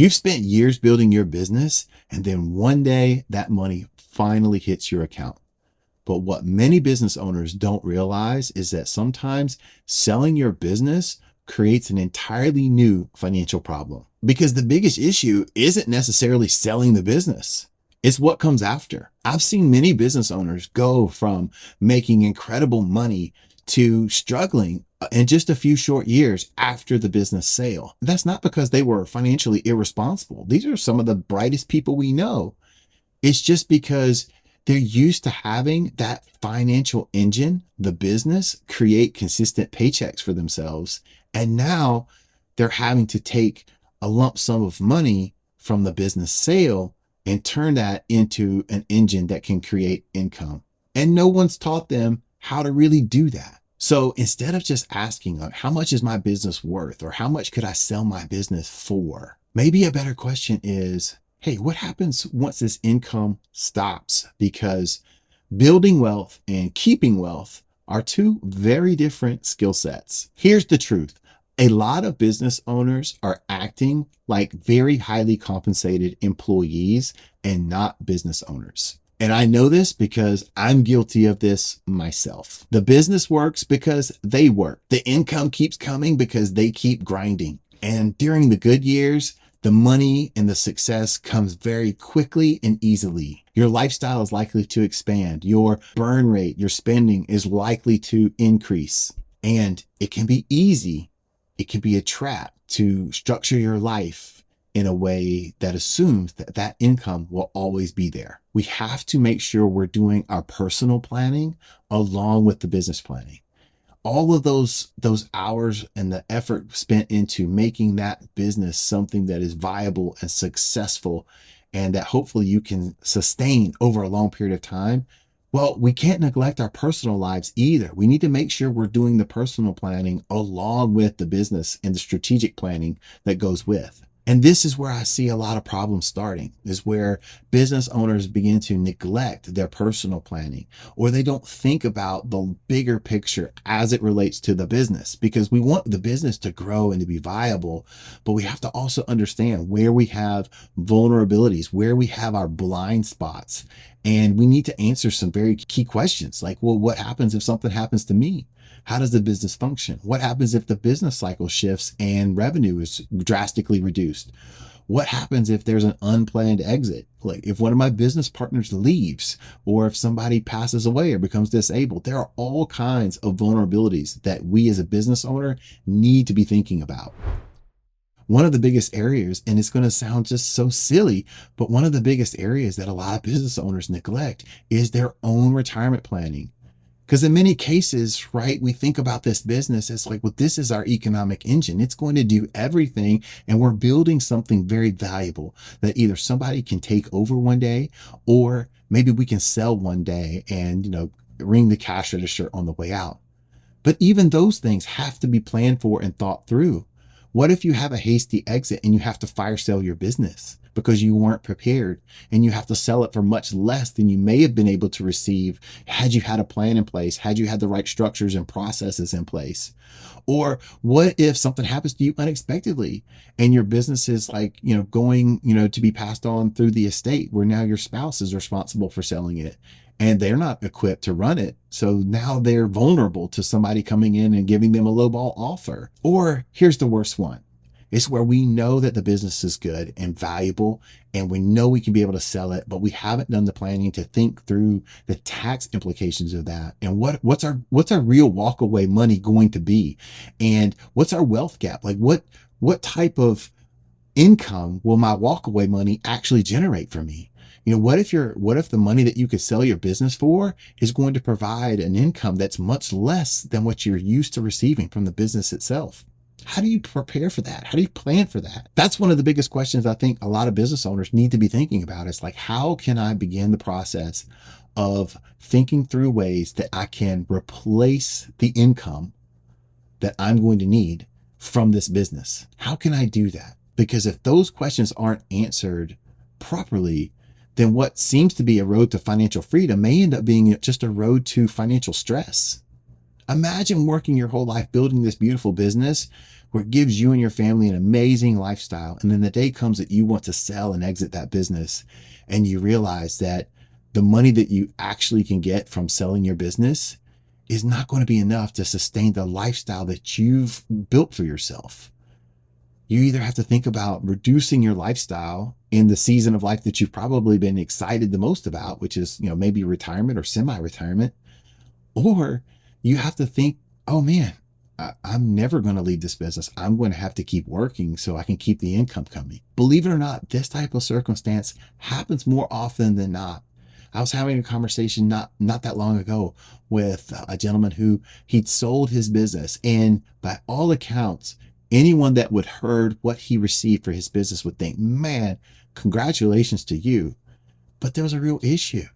You've spent years building your business, and then one day that money finally hits your account. But what many business owners don't realize is that sometimes selling your business creates an entirely new financial problem. Because the biggest issue isn't necessarily selling the business, it's what comes after. I've seen many business owners go from making incredible money to struggling in just a few short years after the business sale. That's not because they were financially irresponsible. These are some of the brightest people we know. It's just because they're used to having that financial engine, the business, create consistent paychecks for themselves. And now they're having to take a lump sum of money from the business sale and turn that into an engine that can create income. And no one's taught them how to really do that. So instead of just asking, how much is my business worth, or how much could I sell my business for? Maybe a better question is, hey, what happens once this income stops? Because building wealth and keeping wealth are two very different skill sets. Here's the truth. A lot of business owners are acting like very highly compensated employees and not business owners. And I know this because I'm guilty of this myself. The business works because they work. The income keeps coming because they keep grinding. And during the good years, the money and the success comes very quickly and easily. Your lifestyle is likely to expand. Your burn rate, your spending is likely to increase. And it can be easy. It can be a trap to structure your life in a way that assumes that that income will always be there. We have to make sure we're doing our personal planning along with the business planning. All of those hours and the effort spent into making that business something that is viable and successful and that hopefully you can sustain over a long period of time. Well, we can't neglect our personal lives either. We need to make sure we're doing the personal planning along with the business and the strategic planning that goes with. And this is where I see a lot of problems starting, is where business owners begin to neglect their personal planning, or they don't think about the bigger picture as it relates to the business, because we want the business to grow and to be viable, but we have to also understand where we have vulnerabilities, where we have our blind spots. And we need to answer some very key questions like, well, what happens if something happens to me? How does the business function? What happens if the business cycle shifts and revenue is drastically reduced? What happens if there's an unplanned exit? Like if one of my business partners leaves, or if somebody passes away or becomes disabled? There are all kinds of vulnerabilities that we as a business owner need to be thinking about. One of the biggest areas, and it's going to sound just so silly, but one of the biggest areas that a lot of business owners neglect is their own retirement planning. Because in many cases, right, we think about this business as like, well, this is our economic engine. It's going to do everything. And we're building something very valuable that either somebody can take over one day, or maybe we can sell one day and, ring the cash register on the way out. But even those things have to be planned for and thought through. What if you have a hasty exit and you have to fire sale your business because you weren't prepared, and you have to sell it for much less than you may have been able to receive had you had a plan in place, had you had the right structures and processes in place? Or what if something happens to you unexpectedly and your business is like, going, to be passed on through the estate, where now your spouse is responsible for selling it and they're not equipped to run it. So now they're vulnerable to somebody coming in and giving them a lowball offer. Or here's the worst one. It's where we know that the business is good and valuable, and we know we can be able to sell it, but we haven't done the planning to think through the tax implications of that. And what's our real walkaway money going to be? And what's our wealth gap? Like what type of income will my walkaway money actually generate for me? What if the money that you could sell your business for is going to provide an income that's much less than what you're used to receiving from the business itself? How do you prepare for that? How do you plan for that? That's one of the biggest questions I think a lot of business owners need to be thinking about. Is like, how can I begin the process of thinking through ways that I can replace the income that I'm going to need from this business? How can I do that? Because if those questions aren't answered properly, then what seems to be a road to financial freedom may end up being just a road to financial stress. Imagine working your whole life building this beautiful business where it gives you and your family an amazing lifestyle. And then the day comes that you want to sell and exit that business, and you realize that the money that you actually can get from selling your business is not going to be enough to sustain the lifestyle that you've built for yourself. You either have to think about reducing your lifestyle in the season of life that you've probably been excited the most about, which is, maybe retirement or semi-retirement, or you have to think, oh man, I'm never going to leave this business. I'm going to have to keep working so I can keep the income coming. Believe it or not, this type of circumstance happens more often than not. I was having a conversation not that long ago with a gentleman who he'd sold his business, and by all accounts, anyone that would heard what he received for his business would think, man, congratulations to you. But there was a real issue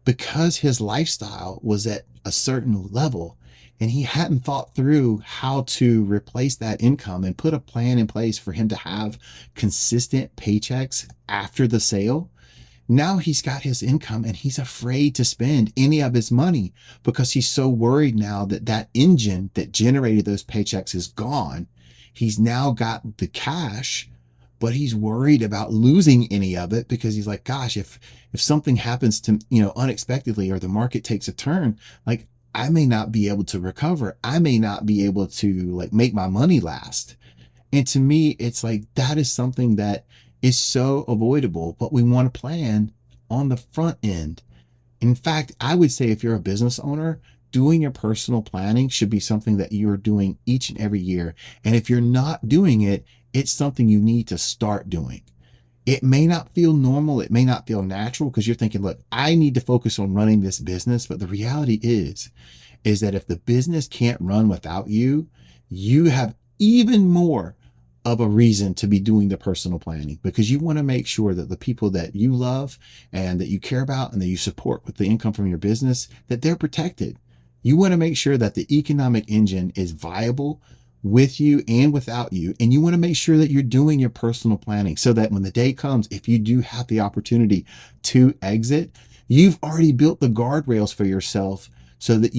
because his lifestyle was at a certain level and he hadn't thought through how to replace that income and put a plan in place for him to have consistent paychecks after the sale. Now he's got his income and he's afraid to spend any of his money because he's so worried now that that engine that generated those paychecks is gone. He's now got the cash, but he's worried about losing any of it because he's like, gosh, if something happens to, unexpectedly, or the market takes a turn, like I may not be able to recover. I may not be able to make my money last. And to me, it's like, that is something that is so avoidable, but we want to plan on the front end. In fact, I would say if you're a business owner, doing your personal planning should be something that you're doing each and every year. And if you're not doing it, it's something you need to start doing. It may not feel normal. It may not feel natural because you're thinking, look, I need to focus on running this business. But the reality is that if the business can't run without you, you have even more of a reason to be doing the personal planning, because you want to make sure that the people that you love and that you care about and that you support with the income from your business, that they're protected. You want to make sure that the economic engine is viable with you and without you. And you want to make sure that you're doing your personal planning so that when the day comes, if you do have the opportunity to exit, you've already built the guardrails for yourself so that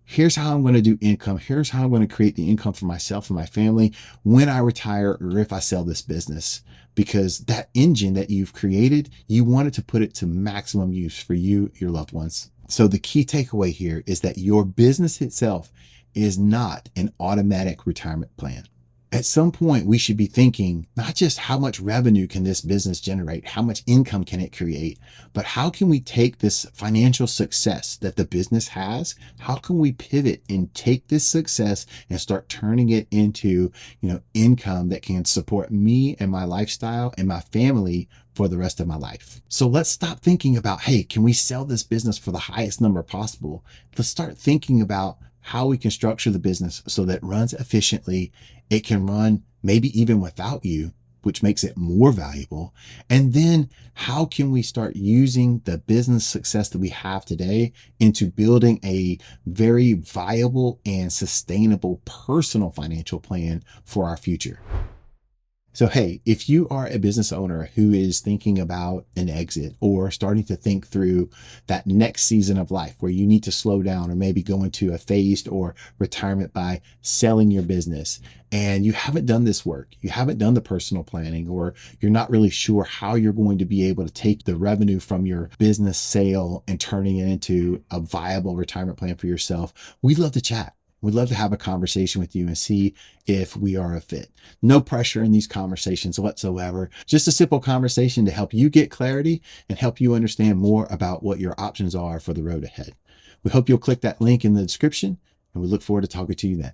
here's how I'm going to do income. Here's how I'm going to create the income for myself and my family when I retire or if I sell this business. Because that engine that you've created, you wanted to put it to maximum use for you, your loved ones. So the key takeaway here is that your business itself is not an automatic retirement plan. At some point, we should be thinking not just how much revenue can this business generate, how much income can it create, but how can we take this financial success that the business has? How can we pivot and take this success and start turning it into, income that can support me and my lifestyle and my family for the rest of my life? So let's stop thinking about, hey, can we sell this business for the highest number possible? Let's start thinking about how we can structure the business so that it runs efficiently. It can run maybe even without you, which makes it more valuable. And then how can we start using the business success that we have today into building a very viable and sustainable personal financial plan for our future? So, hey, if you are a business owner who is thinking about an exit or starting to think through that next season of life where you need to slow down or maybe go into a phased or retirement by selling your business, and you haven't done this work, you haven't done the personal planning, or you're not really sure how you're going to be able to take the revenue from your business sale and turning it into a viable retirement plan for yourself, we'd love to chat. We'd love to have a conversation with you and see if we are a fit. No pressure in these conversations whatsoever. Just a simple conversation to help you get clarity and help you understand more about what your options are for the road ahead. We hope you'll click that link in the description, and we look forward to talking to you then.